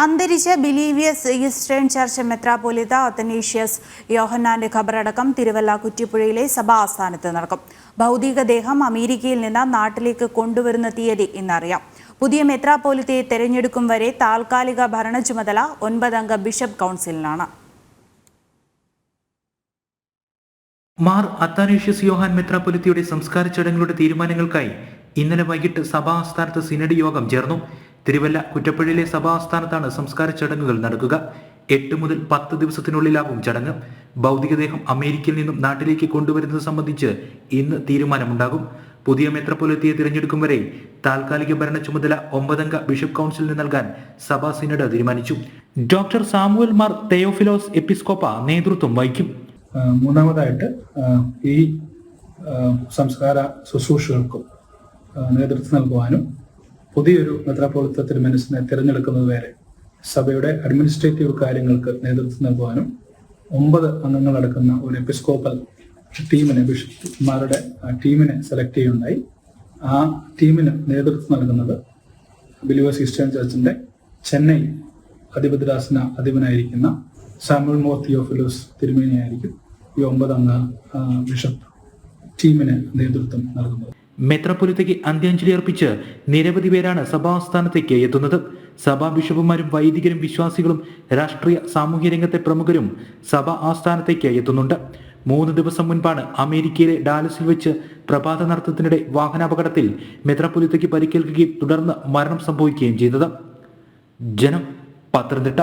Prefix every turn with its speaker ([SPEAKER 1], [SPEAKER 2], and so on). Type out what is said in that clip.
[SPEAKER 1] അന്തരിച്ച ബിലീവിയസ് eastern church മെത്രാപ്പോലീത്ത അത്തനേഷ്യസ് യോഹന്നാന്റെ ഖബറടക്കം തിരുവല്ല കുറ്റിപ്പുഴയിലെ സഭാ ആസ്ഥാനത്ത് നടക്കും. ഭൗതികദേഹം അമേരിക്കയിൽ നിന്ന് നാട്ടിലേക്ക് കൊണ്ടുവരുന്ന തീയതി ഇന്നറിയാം. പുതിയ മെത്രാപ്പോലീത്തയെ തെരഞ്ഞെടുക്കും വരെ താൽക്കാലിക ഭരണ ചുമതല 9-അംഗ ബിഷപ്പ് കൗൺസിലിനാണ്.
[SPEAKER 2] മാർ അത്താനേഷ്യസ് യോഹാൻ മെത്രാപ്പൊലീത്തയുടെ സംസ്കാര ചടങ്ങുകളുടെ തീരുമാനങ്ങൾക്കായി ഇന്നലെ വൈകിട്ട് സഭാ ആസ്ഥാനത്ത് സിനഡ് യോഗം ചേർന്നു. തിരുവല്ല കുറ്റപ്പുഴയിലെ സഭാ ആസ്ഥാനത്താണ് സംസ്കാര ചടങ്ങുകൾ നടക്കുക. 8 മുതൽ 10 ദിവസത്തിനുള്ളിലാകും ചടങ്ങ്. ഭൗതികദേഹം അമേരിക്കയിൽ നിന്നും നാട്ടിലേക്ക് കൊണ്ടുവരുന്നത് സംബന്ധിച്ച് ഇന്ന് തീരുമാനമുണ്ടാകും. പുതിയ മെത്രാപ്പൊലീത്തയെ തിരഞ്ഞെടുക്കും വരെ താൽക്കാലിക ഭരണ ചുമതല 9-അംഗ ബിഷപ്പ് കൗൺസിലിന് നൽകാൻ സഭാ സിനഡ് തീരുമാനിച്ചു. ഡോക്ടർ സാമുവൽ മാർ തെയോഫിലോസ് എപ്പിസ്കോപ്പ നേതൃത്വം വഹിക്കും.
[SPEAKER 3] മൂന്നാമതായിട്ട് ഈ സംസ്കാര ശുശ്രൂഷകൾക്കും നേതൃത്വം നൽകുവാനും പുതിയൊരു മെത്രാപ്പൊലീത്ത തിരുമനസിനെ തിരഞ്ഞെടുക്കുന്നത് വരെ സഭയുടെ അഡ്മിനിസ്ട്രേറ്റീവ് കാര്യങ്ങൾക്ക് നേതൃത്വം നൽകുവാനും 9 അംഗങ്ങളടക്കുന്ന ഒരു എപ്പിസ്കോപ്പൽ ടീമിനെ, ബിഷപ്പ്മാരുടെ ടീമിനെ സെലക്ട് ചെയ്യുകയുണ്ടായി. ആ ടീമിന് നേതൃത്വം നൽകുന്നത് ബിലീവേഴ്സ് ഈസ്റ്റേൺ ചർച്ചിന്റെ ചെന്നൈ അധിപതിരാസന അധിപനായിരിക്കുന്ന സാമുവൽ മോർ തിയോഫിലോസ് തിരുമേനിയായിരിക്കും ഈ 9-അംഗ ബിഷപ്പ് ടീമിന് നേതൃത്വം നൽകുന്നത്.
[SPEAKER 2] മെത്രാപ്പൊലീത്തയ്ക്ക് അന്ത്യാഞ്ജലി അർപ്പിച്ച് നിരവധി പേരാണ് സഭാ ആസ്ഥാനത്തേക്ക് എത്തുന്നത്. സഭാ ബിഷപ്പുമാരും വൈദികരും വിശ്വാസികളും രാഷ്ട്രീയ സാമൂഹ്യ രംഗത്തെ പ്രമുഖരും സഭാ ആസ്ഥാനത്തേക്ക് എത്തുന്നുണ്ട്. 3 ദിവസം മുൻപാണ് അമേരിക്കയിലെ ഡാലസിൽ വെച്ച് പ്രഭാത നടത്തത്തിനിടെ വാഹനാപകടത്തിൽ മെത്രാപ്പൊലീത്തയ്ക്ക് പരിക്കേൽക്കുകയും തുടർന്ന് മരണം സംഭവിക്കുകയും ചെയ്തത്. ജനം, പത്തനംതിട്ട.